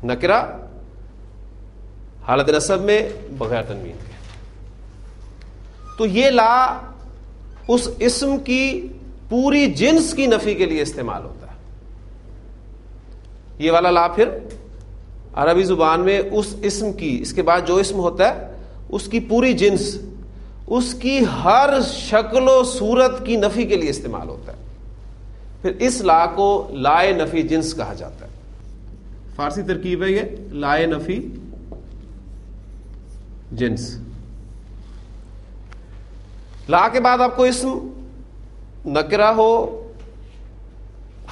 نکرہ حالت نصب میں بغیر تنوین کے. تو یہ لا اس اسم کی پوری جنس کی نفی کے لیے استعمال ہوتا ہے. یہ والا لا پھر عربی زبان میں اس اسم کی، اس کے بعد جو اسم ہوتا ہے اس کی پوری جنس، اس کی ہر شکل و صورت کی نفی کے لیے استعمال ہوتا ہے. پھر اس لا کو لائے نفی جنس کہا جاتا ہے. فارسی ترکیب ہے یہ لائے نفی جنس. لا کے بعد آپ کو اسم نکرہ ہو،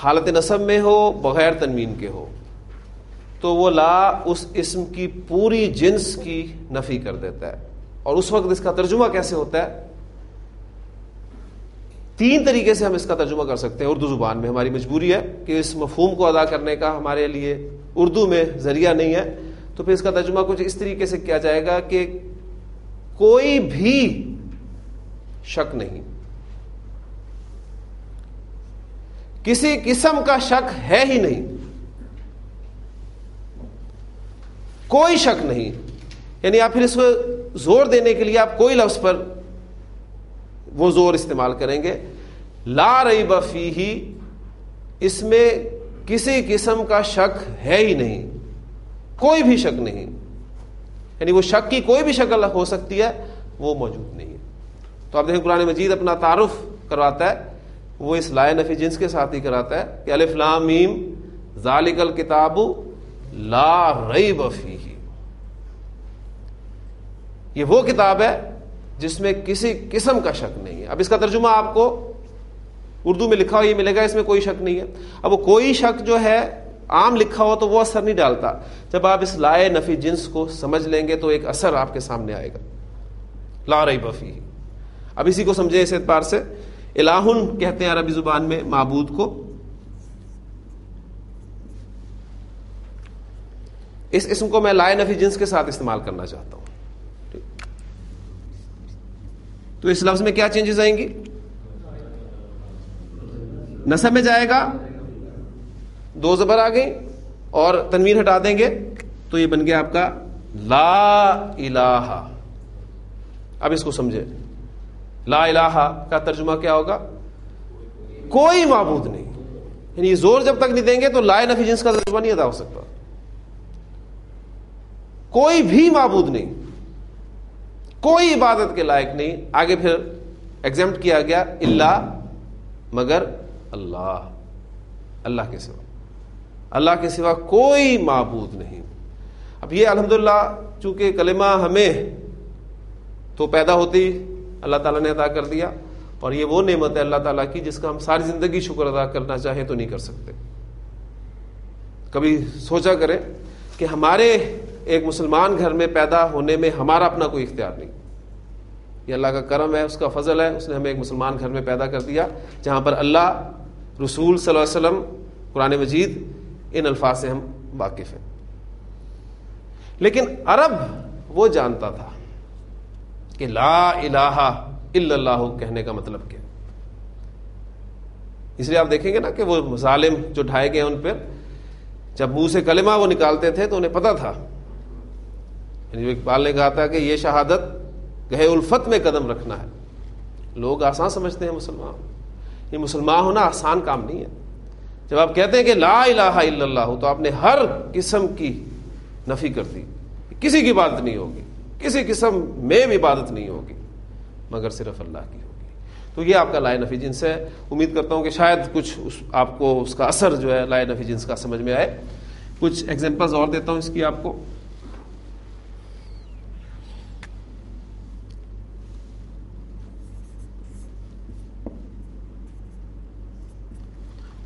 حالت نصب میں ہو، بغیر تنوین کے ہو، تو وہ لا اس اسم کی پوری جنس کی نفی کر دیتا ہے. اور اس وقت اس کا ترجمہ کیسے ہوتا ہے؟ تین طریقے سے ہم اس کا ترجمہ کر سکتے ہیں. اردو زبان میں ہماری مجبوری ہے کہ اس مفہوم کو ادا کرنے کا ہمارے لیے اردو میں ذریعہ نہیں ہے، تو پھر اس کا ترجمہ کچھ اس طریقے سے کیا جائے گا کہ کوئی بھی شک نہیں، کسی قسم کا شک ہے ہی نہیں، کوئی شک نہیں. یعنی آپ پھر اس کو زور دینے کے لیے آپ کوئی لفظ پر وہ زور استعمال کریں گے. لا ریب فیہ، اس میں کسی قسم کا شک ہے ہی نہیں، کوئی بھی شک نہیں. یعنی وہ شک کی کوئی بھی شکل ہو سکتی ہے، وہ موجود نہیں ہے. تو آپ دیکھیں قرآن مجید اپنا تعارف کرواتا ہے وہ اس لائے نفی جنس کے ساتھ ہی کراتا ہے کہ الف لام میم ذالک الکتاب لا ریب فیہ، یہ وہ کتاب ہے جس میں کسی قسم کا شک نہیں ہے. اب اس کا ترجمہ آپ کو اردو میں لکھا ہوا یہ ملے گا، اس میں کوئی شک نہیں ہے. اب وہ کوئی شک جو ہے عام لکھا ہوا تو وہ اثر نہیں ڈالتا. جب آپ اس لائے نفی جنس کو سمجھ لیں گے تو ایک اثر آپ کے سامنے آئے گا. لا ریب فیہ. اب اسی کو سمجھیں اس اعتبار سے، الہن کہتے ہیں عربی زبان میں معبود کو. اس اسم کو میں لائے نفی جنس کے ساتھ استعمال کرنا چاہتا ہوں. تو اس لفظ میں کیا چینجز آئیں گی؟ نصب میں جائے گا، دو زبر آ گئی اور تنوین ہٹا دیں گے تو یہ بن گیا آپ کا لا الہ. اب اس کو سمجھے، لا الہ کا ترجمہ کیا ہوگا؟ کوئی معبود نہیں. یعنی زور جب تک نہیں دیں گے تو لائے نفی جنس کا ترجمہ نہیں ادا ہو سکتا. کوئی بھی معبود نہیں، کوئی عبادت کے لائق نہیں. آگے پھر ایگزمپٹ کیا گیا الا، مگر اللہ، اللہ کے سوا، اللہ کے سوا کوئی معبود نہیں. اب یہ الحمدللہ چونکہ کلمہ ہمیں تو پیدا ہوتی اللہ تعالیٰ نے عطا کر دیا، اور یہ وہ نعمت ہے اللہ تعالیٰ کی جس کا ہم ساری زندگی شکر ادا کرنا چاہیں تو نہیں کر سکتے. کبھی سوچا کریں کہ ہمارے ایک مسلمان گھر میں پیدا ہونے میں ہمارا اپنا کوئی اختیار نہیں. یہ اللہ کا کرم ہے، اس کا فضل ہے، اس نے ہمیں ایک مسلمان گھر میں پیدا کر دیا جہاں پر اللہ، رسول صلی اللہ علیہ وسلم، قرآن مجید، ان الفاظ سے ہم واقف ہیں. لیکن عرب وہ جانتا تھا کہ لا الہ الا اللہ کہنے کا مطلب کیا. اس لیے آپ دیکھیں گے نا کہ وہ ظالم جو ڈھائے گئے ان پر جب منہ سے کلمہ وہ نکالتے تھے تو انہیں پتا تھا. یعنی اقبال نے کہا تھا کہ یہ شہادت گہے الفت میں قدم رکھنا ہے. لوگ آسان سمجھتے ہیں مسلمان، یہ مسلمان ہونا آسان کام نہیں ہے. جب آپ کہتے ہیں کہ لا الہ الا اللہ تو آپ نے ہر قسم کی نفی کر دی. کسی کی عبادت نہیں ہوگی، کسی قسم میں بھی عبادت نہیں ہوگی مگر صرف اللہ کی ہوگی. تو یہ آپ کا لائے نفی جنس ہے. امید کرتا ہوں کہ شاید کچھ آپ کو اس کا اثر جو ہے لائے نفی جنس کا سمجھ میں آئے. کچھ ایگزامپلز اور دیتا ہوں اس کی آپ کو.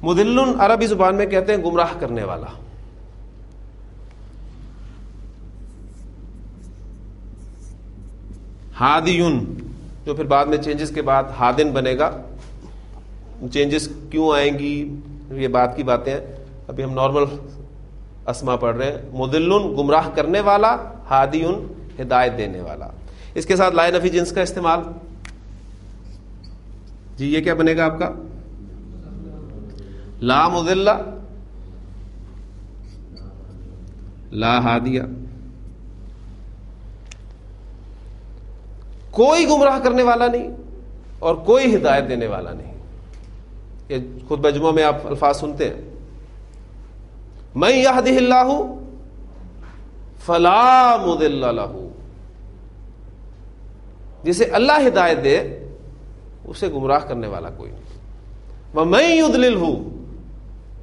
مدلن عربی زبان میں کہتے ہیں گمراہ کرنے والا. ہادیون جو پھر بعد میں چینجز کے بعد ہادن بنے گا. چینجز کیوں آئیں گی یہ بات کی باتیں ہیں، ابھی ہم نارمل اسما پڑھ رہے ہیں. مدلن گمراہ کرنے والا، ہادیون ہدایت دینے والا. اس کے ساتھ لائے نفی جنس کا استعمال. جی یہ کیا بنے گا آپ کا؟ لا مضل لا ہادی، کوئی گمراہ کرنے والا نہیں اور کوئی ہدایت دینے والا نہیں. یہ خطبہ جمعہ میں آپ الفاظ سنتے ہیں، من یہدہ اللہ فلا مضل لہ، جسے اللہ ہدایت دے اسے گمراہ کرنے والا کوئی نہیں. ومن یضللہ،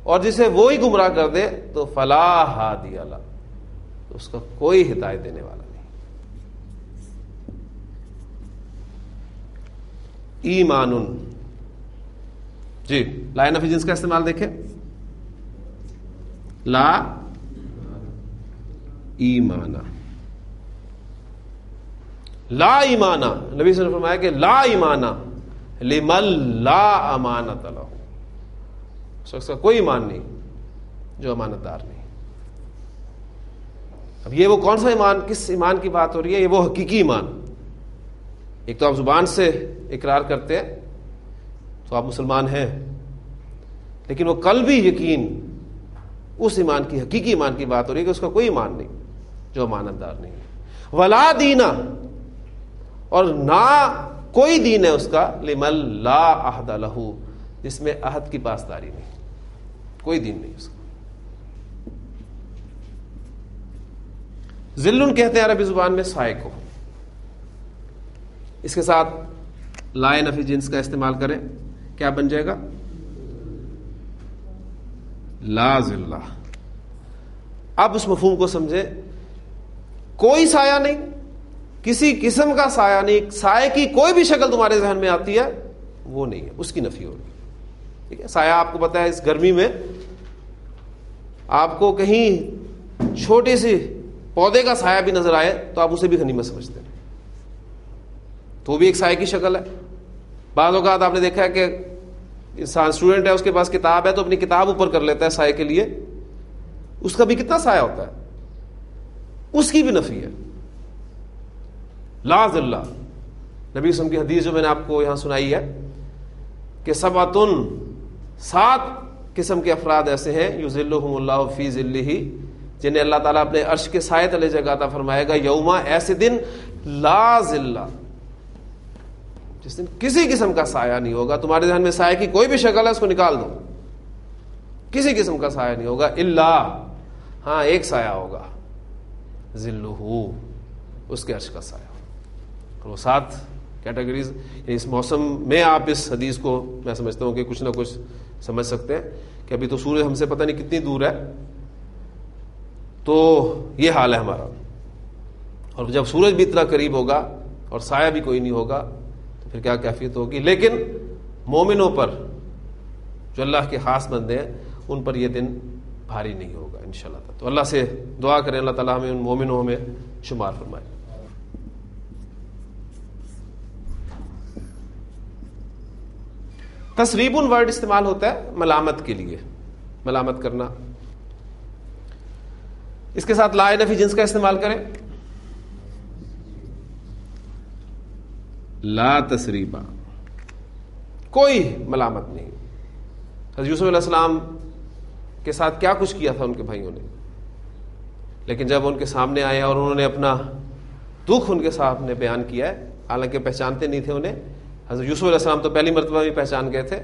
اور جسے وہی گمراہ کر دے تو فلا ہادی لہ، اس کا کوئی ہدایت دینے والا نہیں. ایمان، جی لا نفی جنس کا استعمال دیکھیں، لا ایمانا، لا ایمانا، نبی صلی اللہ علیہ وسلم نے فرمایا کہ لا ایمانا لمن لا امانت لہ، شخص کا کوئی ایمان نہیں جو امانت دار نہیں. اب یہ وہ کون سا ایمان، کس ایمان کی بات ہو رہی ہے؟ یہ وہ حقیقی ایمان. ایک تو آپ زبان سے اقرار کرتے ہیں تو آپ مسلمان ہیں، لیکن وہ قلبی یقین اس ایمان کی، حقیقی ایمان کی بات ہو رہی ہے کہ اس کا کوئی ایمان نہیں جو امانت دار نہیں ہے. ولا دینا، اور نہ کوئی دین ہے اس کا، لمن لا عہد لہ، جس میں عہد کی پاسداری نہیں، کوئی دین نہیں اس کا. ذلن کہتے ہیں عربی زبان میں سائے کو. اس کے ساتھ لا نفی جنس کا استعمال کریں، کیا بن جائے گا؟ لا ذلہ. اب اس مفہوم کو سمجھیں، کوئی سایہ نہیں، کسی قسم کا سایہ نہیں، سائے کی کوئی بھی شکل تمہارے ذہن میں آتی ہے وہ نہیں ہے، اس کی نفی ہو رہی ہے. ٹھیک ہے، سایہ آپ کو پتا ہے اس گرمی میں آپ کو کہیں چھوٹی سی پودے کا سایہ بھی نظر آئے تو آپ اسے بھی غنیمت سمجھتے ہیں، تو وہ بھی ایک سایہ کی شکل ہے. بعض اوقات آپ نے دیکھا ہے کہ انسان اسٹوڈنٹ ہے، اس کے پاس کتاب ہے تو اپنی کتاب اوپر کر لیتا ہے سائے کے لیے، اس کا بھی کتنا سایہ ہوتا ہے، اس کی بھی نفی ہے. لا ذلہ، نبی صلی اللہ علیہ وسلم کی حدیث جو میں نے آپ کو یہاں سنائی ہے کہ سبعۃ، 7 قسم کے افراد ایسے ہیں، یذلھم اللہ فی ذلہ، جنہیں اللہ تعالیٰ اپنے عرش کے سائے تلے جگہ عطا فرمائے گا. یوما، ایسے دن، لا ذلہ، جس دن کسی قسم کا سایہ نہیں ہوگا. تمہارے ذہن میں سایہ کی کوئی بھی شکل ہے اس کو نکال دو، کسی قسم کا سایہ نہیں ہوگا. الا، ہاں ایک سایہ ہوگا، ذلہ، اس کے عرش کا سایہ. اور وہ 7 کیٹیگریز، اس موسم میں آپ اس حدیث کو میں سمجھتا ہوں کہ کچھ نہ کچھ سمجھ سکتے ہیں کہ ابھی تو سورج ہم سے پتہ نہیں کتنی دور ہے، تو یہ حال ہے ہمارا. اور جب سورج بھی اتنا قریب ہوگا اور سایہ بھی کوئی نہیں ہوگا تو پھر کیا کیفیت ہوگی. لیکن مومنوں پر، جو اللہ کے خاص بندے ہیں، ان پر یہ دن بھاری نہیں ہوگا انشاءاللہ. تو اللہ سے دعا کریں اللہ تعالیٰ ہمیں ان مومنوں میں شمار فرمائے. تسریبن ورڈ استعمال ہوتا ہے ملامت کے لیے، ملامت کرنا. اس کے ساتھ لا نفی جنس کا استعمال کریں، لا تسریبا، کوئی ملامت نہیں. حضرت یوسف علیہ السلام کے ساتھ کیا کچھ کیا تھا ان کے بھائیوں نے، لیکن جب ان کے سامنے آئے اور انہوں نے اپنا دکھ ان کے سامنے بیان کیا ہے، حالانکہ پہچانتے نہیں تھے انہیں. حضرت یوسف علیہ السلام تو پہلی مرتبہ بھی پہچان گئے تھے،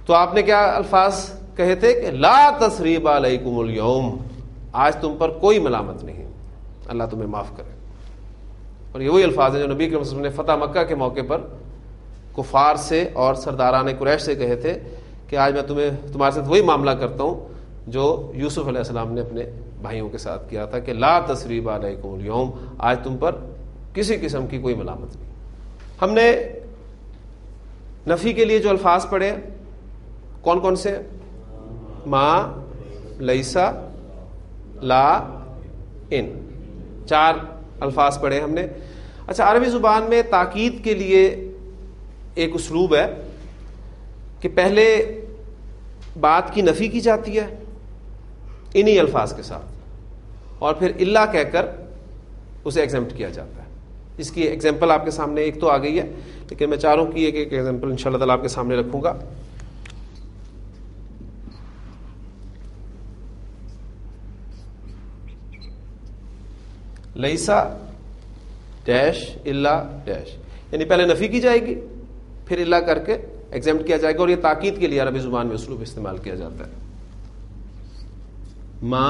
تو آپ نے کیا الفاظ کہے تھے کہ لا تثریب علیکم اليوم، آج تم پر کوئی ملامت نہیں، اللہ تمہیں معاف کرے. اور یہ وہی الفاظ ہیں جو نبی کریم صلی اللہ علیہ وسلم نے فتح مکہ کے موقع پر کفار سے اور سرداران قریش سے کہے تھے کہ آج میں تمہارے ساتھ وہی معاملہ کرتا ہوں جو یوسف علیہ السلام نے اپنے بھائیوں کے ساتھ کیا تھا کہ لا تثریب علیکم اليوم، آج تم پر کسی قسم کی کوئی ملامت نہیں. ہم نے نفی کے لیے جو الفاظ پڑھے کون کون سے؟ ما، لیسا، لا، ان، 4 الفاظ پڑھے ہم نے. اچھا، عربی زبان میں تاکید کے لیے ایک اسلوب ہے کہ پہلے بات کی نفی کی جاتی ہے انہی الفاظ کے ساتھ، اور پھر اللہ کہہ کر اسے ایگزمپٹ کیا جاتا ہے. اس کی ایگزامپل آپ کے سامنے ایک تو آ گئی ہے، لیکن میں چاروں کی ایک ایگزامپل انشاءاللہ تعالیٰ آپ کے سامنے رکھوں گا. لیسا ڈیش الا ڈیش، یعنی پہلے نفی کی جائے گی پھر الا کر کے ایگزیمٹ کیا جائے گا، اور یہ تاکید کے لیے عربی زبان میں اسلوب استعمال کیا جاتا ہے. ما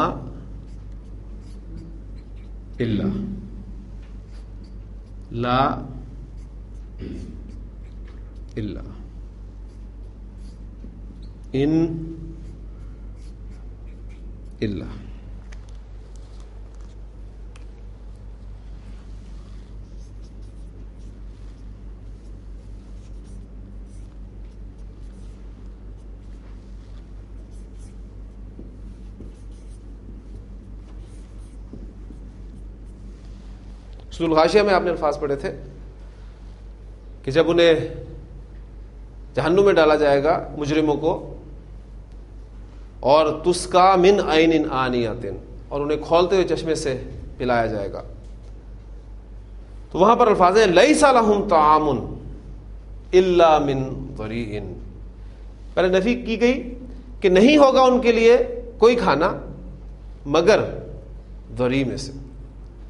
الا لا الا ان الا. سورۃ الغاشیہ میں آپ نے الفاظ پڑھے تھے کہ جب انہیں جہنم میں ڈالا جائے گا مجرموں کو، اور تسقا من عین آنیۃ، اور انہیں کھولتے ہوئے چشمے سے پلایا جائے گا، تو وہاں پر الفاظ ہیں لیس لہم طعام الا من ضریع. پہلے نفی کی گئی کہ نہیں ہوگا ان کے لیے کوئی کھانا مگر ضریع میں سے،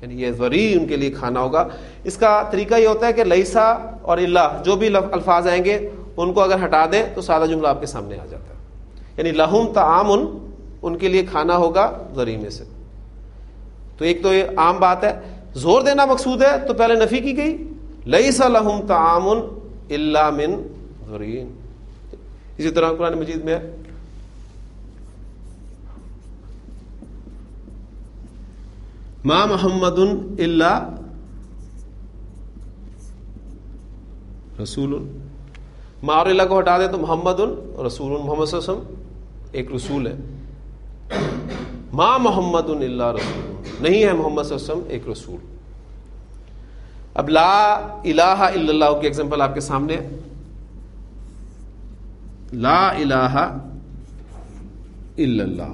یعنی یہ ضریع ان کے لیے کھانا ہوگا. اس کا طریقہ یہ ہوتا ہے کہ لیسا اور الا جو بھی الفاظ آئیں گے ان کو اگر ہٹا دیں تو سادہ جملہ آپ کے سامنے آ جاتا ہے. یعنی لہم طعام، ان کے لیے کھانا ہوگا ضریع میں سے. تو ایک تو یہ عام بات ہے، زور دینا مقصود ہے تو پہلے نفی کی گئی لیس لہم طعام الا من ضریع. اسی طرح قرآن مجید میں ہے ما محمد الا رسول. ما اور اللہ کو ہٹا دیں تو محمد رسول، محمد صلی اللہ علیہ وسلم ایک رسول ہے. ما محمد الا رسول، نہیں ہے محمد صلی اللہ علیہ وسلم ایک رسول. اب لا الہ الا اللہ کی ایگزامپل آپ کے سامنے ہے. لا الہ الا اللہ،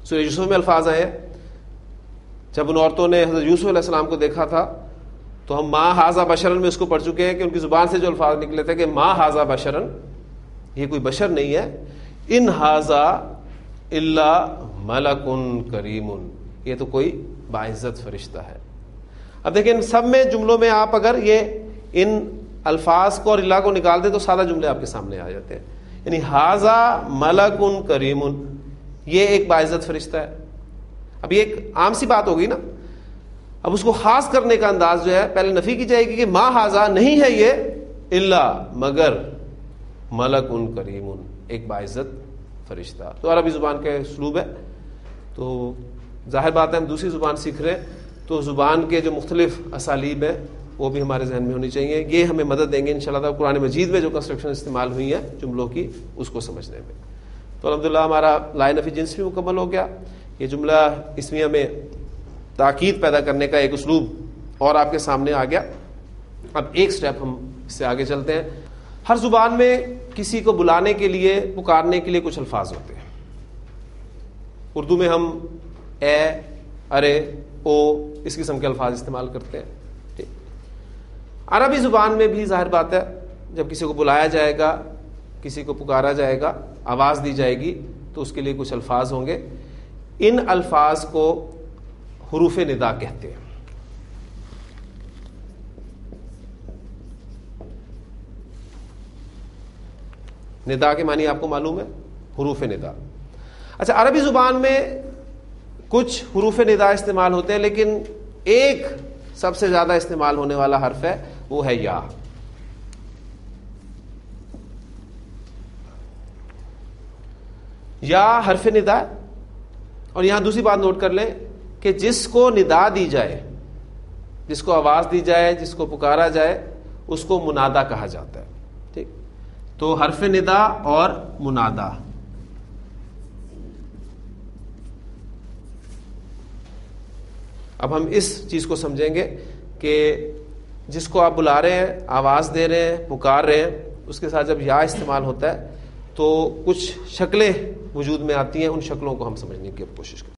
سورہ یوسف میں الفاظ آئے جب ان عورتوں نے حضرت یوسف علیہ السلام کو دیکھا تھا تو ہم ما ھذا بشرن میں اس کو پڑھ چکے ہیں کہ ان کی زبان سے جو الفاظ نکلے تھے کہ ما ھذا بشرن، یہ کوئی بشر نہیں ہے. ان ھذا الا ملک کریم، یہ تو کوئی باعزت فرشتہ ہے. اب دیکھیں ان سب میں جملوں میں آپ اگر یہ ان الفاظ کو اور اللہ کو نکال دیں تو سادہ جملے آپ کے سامنے آ جاتے ہیں. یعنی ھذا ملک کریم، یہ ایک باعزت فرشتہ ہے. اب یہ ایک عام سی بات ہوگی نا، اب اس کو خاص کرنے کا انداز جو ہے پہلے نفی کی جائے گی کہ ما ھذا، نہیں ہے یہ الا مگر ملک کریم، ایک باعزت فرشتہ. تو عربی زبان کا اسلوب ہے. تو ظاہر بات ہے ہم دوسری زبان سیکھ رہے ہیں تو زبان کے جو مختلف اسالیب ہیں وہ بھی ہمارے ذہن میں ہونی چاہیے. یہ ہمیں مدد دیں گے انشاءاللہ تعالی قرآن مجید میں جو کنسٹرکشن استعمال ہوئی ہے جملوں کی اس کو سمجھنے میں. تو الحمدللہ ہمارا لا نفی جنس بھی مکمل ہو گیا. یہ جملہ اسمیہ میں تاکید پیدا کرنے کا ایک اسلوب اور آپ کے سامنے آ گیا. اب ایک سٹیپ ہم اس سے آگے چلتے ہیں. ہر زبان میں کسی کو بلانے کے لیے، پکارنے کے لیے کچھ الفاظ ہوتے ہیں. اردو میں ہم اے، ارے، او، اس قسم کے الفاظ استعمال کرتے ہیں. ٹھیک. عربی زبان میں بھی ظاہر بات ہے جب کسی کو بلایا جائے گا، کسی کو پکارا جائے گا، آواز دی جائے گی تو اس کے لیے کچھ الفاظ ہوں گے. ان الفاظ کو حروف ندا کہتے ہیں. ندا کے معنی آپ کو معلوم ہے، حروف ندا. اچھا، عربی زبان میں کچھ حروف ندا استعمال ہوتے ہیں لیکن ایک سب سے زیادہ استعمال ہونے والا حرف ہے وہ ہے یا. یا حرف ندا. اور یہاں دوسری بات نوٹ کر لیں کہ جس کو ندا دی جائے، جس کو آواز دی جائے، جس کو پکارا جائے اس کو منادا کہا جاتا ہے. ٹھیک. تو حرف ندا اور منادا. اب ہم اس چیز کو سمجھیں گے کہ جس کو آپ بلا رہے ہیں، آواز دے رہے ہیں، پکار رہے ہیں، اس کے ساتھ جب یا استعمال ہوتا ہے تو کچھ شکلیں وجود میں آتی ہیں. ان شکلوں کو ہم سمجھنے کی اب کوشش کریں.